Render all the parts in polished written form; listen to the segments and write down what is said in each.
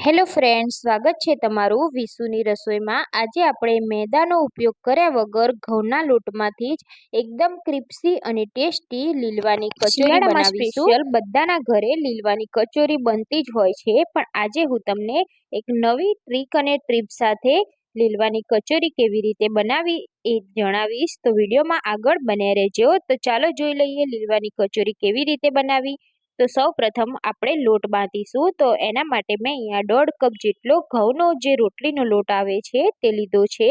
Hello friends, સ્વાગત છે તમારું વિશુની રસોઈમાં। આજે આપણે મેદાનો ઉપયોગ કર્યા વગર ઘઉંના લોટમાંથી જ એકદમ ક્રિસ્પી અને ટેસ્ટી લીલવાની કચોરી બનાવીશું। સ્પેશિયલ બધાના ઘરે લીલવાની કચોરી બનતી જ હોય છે, પણ આજે હું તમને એક નવી ટ્રીક અને ટીપ સાથે લીલવાની કચોરી કેવી રીતે બનાવી એ જણાવીશ। તો વિડીયોમાં આગળ બન્યા રહેજો। તો ચાલો જોઈ લઈએ લીલવાની કચોરી કેવી રીતે બનાવી। તો સૌ પ્રથમ આપણે લોટ બાંધીશું। તો એના માટે મેં અહીંયા 1.5 કપ જેટલો ઘઉંનો જે રોટલીનો લોટ આવે છે તે લીધો છે।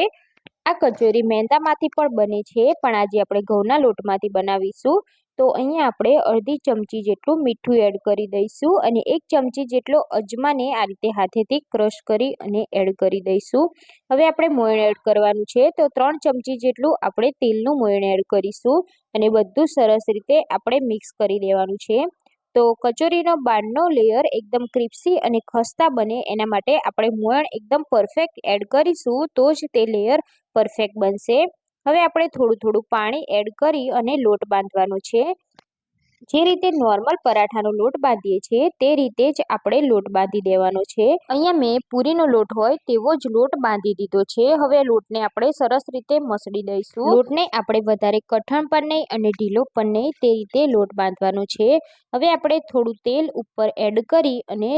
આ કચોરી મેંદામાંથી પણ બને છે, પણ આજે આપણે ઘઉંના લોટમાંથી બનાવીશું। તો અહીંયા આપણે અડધી ચમચી જેટલું મીઠું એડ કરી દઈશું અને 1 ચમચી જેટલો અજમાને આ રીતે હાથેથી ક્રશ કરી અને એડ કરી દઈશું। હવે આપણે મોયણ એડ કરવાનું છે, તો 3 ચમચી જેટલું આપણે તેલનું મોયણ એડ કરીશું અને બધું સરસ રીતે આપણે મિક્સ કરી દેવાનું છે। તો કચોરીનો બહારનો લેયર એકદમ ક્રિસ્પી અને ખસ્તા બને એના માટે આપણે મોયણ એકદમ પરફેક્ટ એડ કરીશું, તો જ તે લેયર પરફેક્ટ બનશે। હવે આપણે થોડું થોડું પાણી એડ કરી અને લોટ બાંધવાનો છે। જે રીતે નોર્મલ પરાઠાનો લોટ બાંધીએ છીએ તે રીતે જ આપણે લોટ બાંધી દેવાનો છે। અહીંયા મેં પૂરીનો લોટ હોય તેવો જ લોટ બાંધી દીધો છે। હવે લોટને આપણે સરસ રીતે મસળી દઈશું। લોટને આપણે વધારે કઠણ પણ નહીં અને ઢીલો પણ નહીં, તે રીતે લોટ બાંધવાનો છે। હવે આપણે થોડું તેલ ઉપર એડ કરી અને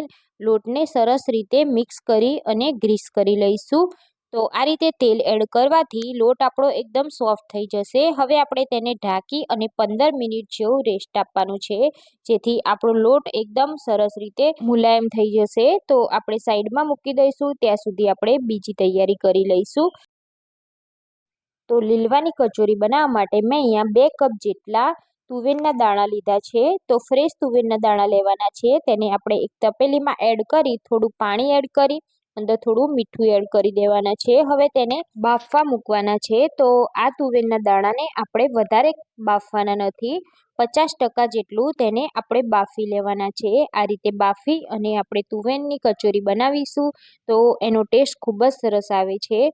લોટને સરસ રીતે મિક્સ કરી અને ગ્રીસ કરી લઈશું। તો આ રીતે તેલ એડ કરવાથી લોટ આપણો એકદમ સોફ્ટ થઈ જશે। હવે આપણે તેને ઢાંકી અને 15 મિનિટ જેવું રેસ્ટ આપવાનું છે, જેથી આપણો લોટ એકદમ સરસ રીતે મુલાયમ થઈ જશે। તો આપણે સાઈડમાં મૂકી દઈશું, ત્યાં સુધી આપણે બીજી તૈયારી કરી લઈશું। તો લીલવાની કચોરી બનાવવા માટે મેં અહીંયા 2 કપ જેટલા તુવેરના દાણા લીધા છે। તો ફ્રેશ તુવેરના દાણા લેવાના છે, તેને આપણે એક તપેલીમાં એડ કરી થોડું પાણી એડ કરી અંદર થોડું મીઠું એડ કરી દેવાના છે। હવે તેને બાફવા મૂકવાના છે। તો આ તુવેરના દાણાને આપણે વધારે બાફવાના નથી, 50% જેટલું તેને આપણે બાફી લેવાના છે। આ રીતે બાફી અને આપણે તુવેરની કચોરી બનાવીશું તો એનો ટેસ્ટ ખૂબ જ સરસ આવે છે।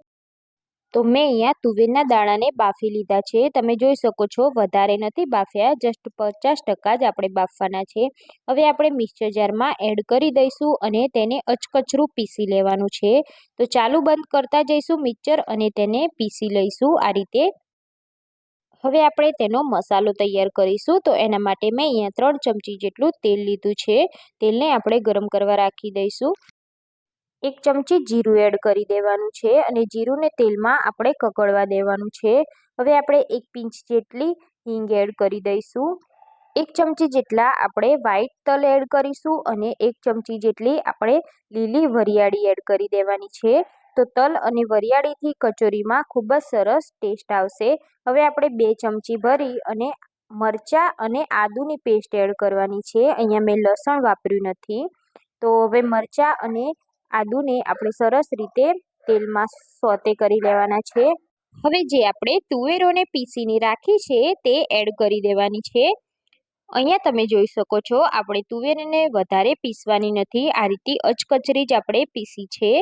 તો મેં અહીંયા તુવેરના દાણાને બાફી લીધા છે, તમે જોઈ શકો છો વધારે નથી બાફ્યા, જસ્ટ 50% જ આપણે બાફવાના છે। હવે આપણે મિક્સર જારમાં એડ કરી દઈશું અને તેને અચકચરું પીસી લેવાનું છે। તો ચાલુ બંધ કરતા જઈશું મિક્સર અને તેને પીસી લઈશું આ રીતે। હવે આપણે તેનો મસાલો તૈયાર કરીશું। તો એના માટે મેં અહીંયા 3 ચમચી જેટલું તેલ લીધું છે, તેલને આપણે ગરમ કરવા રાખી દઈશું। 1 ચમચી જીરું એડ કરી દેવાનું છે અને જીરુંને તેલમાં આપણે કકડવા દેવાનું છે। હવે આપણે 1 પિંચ જેટલી હિંગ એડ કરી દઈશું। 1 ચમચી જેટલા આપણે વ્હાઈટ તલ એડ કરીશું અને 1 ચમચી જેટલી આપણે લીલી વરિયાળી એડ કરી દેવાની છે। તો તલ અને વરિયાળીથી કચોરીમાં ખૂબ જ સરસ ટેસ્ટ આવશે। હવે આપણે 2 ચમચી ભરી અને મરચાં અને આદુની પેસ્ટ એડ કરવાની છે, અહીંયા મેં લસણ વાપર્યું નથી। તો હવે મરચાં અને આદુને આપણે સરસ રીતે તેલમાં સોતે કરી લેવાના છે। હવે જે આપણે તુવેરોને પીસીને રાખી છે તે એડ કરી દેવાની છે। અહીંયા તમે જોઈ શકો છો આપણે તુવેરને વધારે પીસવાની નથી, આ રીતે અચકચરી જ આપણે પીસી છે।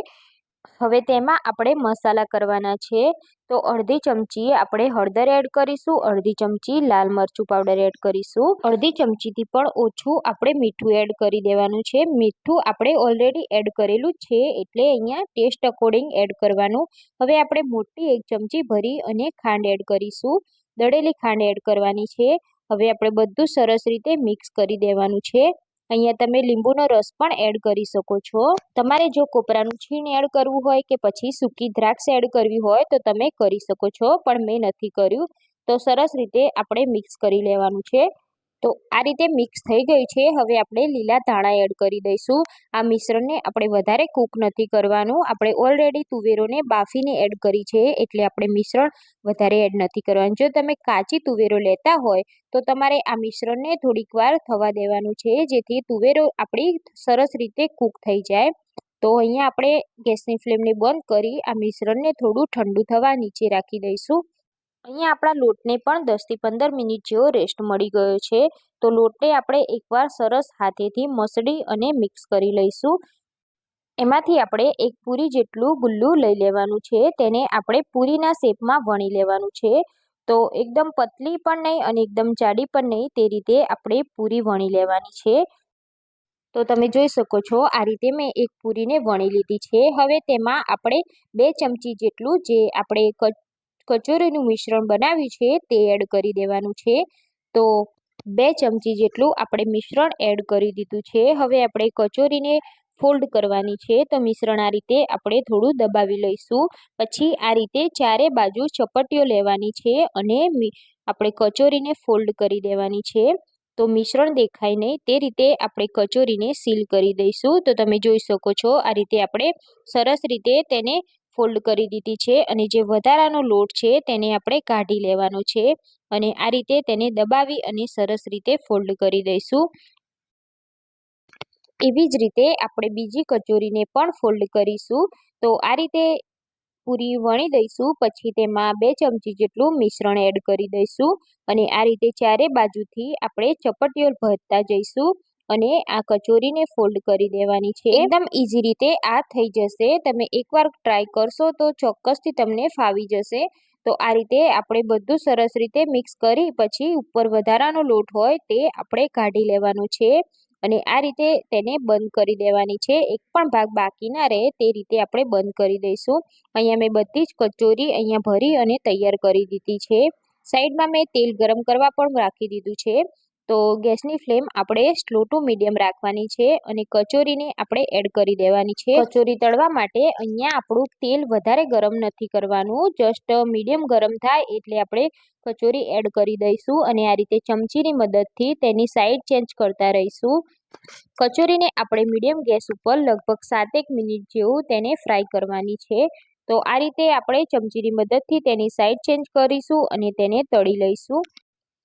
હવે તેમાં આપણે મસાલા કરવાના છે। તો અડધી ચમચી આપણે હળદર એડ કરીશું, અડધી ચમચી લાલ મરચું પાવડર એડ કરીશું, અડધી ચમચીથી પણ ઓછું આપણે મીઠું એડ કરી દેવાનું છે। મીઠું આપણે ઓલરેડી એડ કરેલું જ છે, એટલે અહીંયા ટેસ્ટ અકોર્ડિંગ એડ કરવાનું। હવે આપણે મોટી 1 ચમચી ભરી અને ખાંડ એડ કરીશું, દળેલી ખાંડ એડ કરવાની છે। હવે આપણે બધું સરસ રીતે મિક્સ કરી દેવાનું છે। અહીંયા તમે લીંબુનો રસ પણ એડ કરી શકો છો, તમારે જો કોપરાનું છીણ એડ કરવું હોય કે પછી સૂકી દ્રાક્ષ એડ કરવી હોય તો તમે કરી શકો છો, પણ મેં નથી કર્યું। તો સરસ રીતે આપણે મિક્સ કરી લેવાનું છે। તો આ રીતે મિક્સ થઈ ગઈ છે। હવે આપણે લીલા ધાણા એડ કરી દઈશું। આ મિશ્રણને આપણે વધારે કૂક નથી કરવાનું, આપણે ઓલરેડી તુવેરોને બાફીને એડ કરી છે, એટલે આપણે મિશ્રણ વધારે એડ નથી કરવાનું। જો તમે કાચી તુવેરો લેતા હોય તો તમારે આ મિશ્રણને થોડીક વાર થવા દેવાનું છે, જેથી તુવેરો આપણી સરસ રીતે કૂક થઈ જાય। તો અહીંયા આપણે ગેસની ફ્લેમને બંધ કરી આ મિશ્રણને થોડું ઠંડુ થવા નીચે રાખી દઈશું। અહીંયા આપણા લોટને પણ 10 થી 15 મિનિટ જેવો રેસ્ટ મળી ગયો છે। તો લોટને આપણે એકવાર સરસ હાથેથી મસળી અને મિક્સ કરી લઈશું। એમાંથી આપણે 1 પૂરી જેટલું ગુલ્લું લઈ લેવાનું છે, તેને આપણે પૂરીના શેપમાં વણી લેવાનું છે। તો એકદમ પતલી પણ નહીં અને એકદમ જાડી પણ નહીં, તે રીતે આપણે પૂરી વણી લેવાની છે। તો તમે જોઈ શકો છો આ રીતે મેં એક પૂરીને વણી લીધી છે. હવે તેમાં આપણે 2 ચમચી જેટલું જે આપણે કચોરીનું મિશ્રણ બનાવ્યું છે તે એડ કરી દેવાનું છે. તો 2 ચમચી જેટલું આપણે મિશ્રણ એડ કરી દીધું છે. હવે આપણે કચોરીને ફોલ્ડ કરવાની છે. તો મિશ્રણ આ રીતે આપણે થોડું દબાવી લઈશું. પછી આ રીતે ચારે બાજુ ચપટીઓ લેવાની છે અને આપણે કચોરીને ફોલ્ડ કરી દેવાની છે. તો મિશ્રણ દેખાય નહીં તે રીતે આપણે કચોરીને સીલ કરી દઈશું. તો તમે જોઈ શકો છો આ રીતે આપણે સરસ રીતે તેને ફોલ્ડ કરી દીધી છે અને જે વધારાનો લોટ છે તેને આપણે કાઢી લેવાનો છે અને આ રીતે તેને દબાવી અને સરસ રીતે ફોલ્ડ કરી દઈશું. એવી જ રીતે આપણે બીજી કચોરીને પણ ફોલ્ડ કરીશું. તો આ રીતે પૂરી વણી દઈશું. પછી તેમાં 2 ચમચી જેટલું મિશ્રણ એડ કરી દઈશું અને આ રીતે ચારે બાજુથી આપણે ચપટીઓ ભરતા જઈશું અને આ કચોરીને ફોલ્ડ કરી દેવાની છે. એકદમ ઈઝી રીતે આ થઈ જશે. તમે એકવાર ટ્રાય કરશો તો ચોક્કસથી તમને ફાવી જશે. તો આ રીતે આપણે બધું સરસ રીતે મિક્સ કરી પછી ઉપર વધારાનો લોટ હોય તે આપણે કાઢી લેવાનો છે અને આ રીતે તેને બંધ કરી દેવાની છે. એક પણ ભાગ બાકી ના રહે તે રીતે આપણે બંધ કરી દઈશું. અહીંયા મેં બધી જ કચોરી અહીંયા ભરી અને તૈયાર કરી દીધી છે. સાઈડમાં મેં તેલ ગરમ કરવા પણ રાખી દીધું છે. તો ગેસની ફ્લેમ આપણે સ્લો ટુ મીડિયમ રાખવાની છે અને કચોરીને આપણે એડ કરી દેવાની છે. કચોરી તળવા માટે અહીંયા આપણું તેલ વધારે ગરમ નથી કરવાનું, જસ્ટ મીડિયમ ગરમ થાય એટલે આપણે કચોરી એડ કરી દઈશું અને આ રીતે ચમચીની મદદથી તેની સાઈડ ચેન્જ કરતા રહીશું. કચોરીને આપણે મીડિયમ ગેસ ઉપર લગભગ 7 મિનિટ જેવું તેને ફ્રાય કરવાની છે. તો આ રીતે આપણે ચમચીની મદદથી તેની સાઈડ ચેન્જ કરીશું અને તેને તળી લઈશું.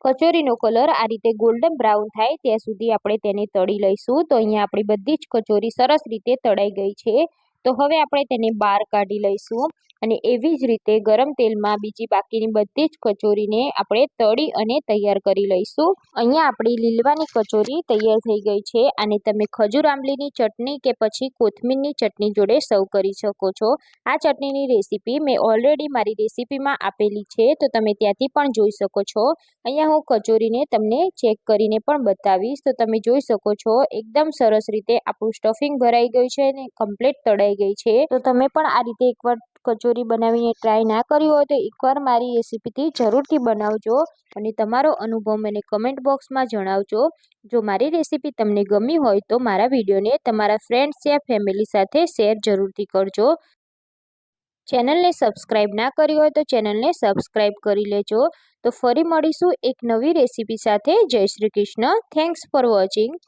કચોરીનો કલર આ રીતે ગોલ્ડન બ્રાઉન થાય ત્યાં સુધી આપણે તેને તળી લઈશું. તો અહીંયા આપણી બધી જ કચોરી સરસ રીતે તળાઈ ગઈ છે. તો હવે આપણે તેને બહાર કાઢી લઈશું અને એવી જ રીતે ગરમ તેલમાં બીજી બાકીની બધી જ કચોરીને આપણે તળી અને તૈયાર કરી લઈશું. અહીંયા આપણી લીલવાની કચોરી તૈયાર થઈ ગઈ છે. આને તમે ખજૂર આંબલીની ચટણી કે પછી કોથમીરની ચટણી જોડે સર્વ કરી શકો છો. આ ચટણીની રેસીપી મેં ઓલરેડી મારી રેસીપીમાં આપેલી છે, તો તમે ત્યાંથી પણ જોઈ શકો છો. અહીંયા હું કચોરીને તમને ચેક કરીને પણ બતાવીશ. તો તમે જોઈ શકો છો એકદમ સરસ રીતે આપણું સ્ટફિંગ ભરાઈ ગયું છે અને કમ્પ્લીટ તળાઈ ગઈ છે. તો તમે પણ આ રીતે એકવાર કચોરી બનાવીને ટ્રાય ના કરી હોય તો એકવાર મારી રેસીપીથી જરૂરથી બનાવજો અને તમારો અનુભવ મને કમેન્ટ બોક્સમાં જણાવજો. જો મારી રેસીપી તમને ગમી હોય તો મારા વિડીયોને તમારા ફ્રેન્ડ્સ યા ફેમિલી સાથે શેર જરૂરથી કરજો. ચેનલને સબસ્ક્રાઇબ ના કરી હોય તો ચેનલને સબસ્ક્રાઇબ કરી લેજો. તો ફરી મળીશું એક નવી રેસીપી સાથે. જય Shri Krishna. Thanks for watching.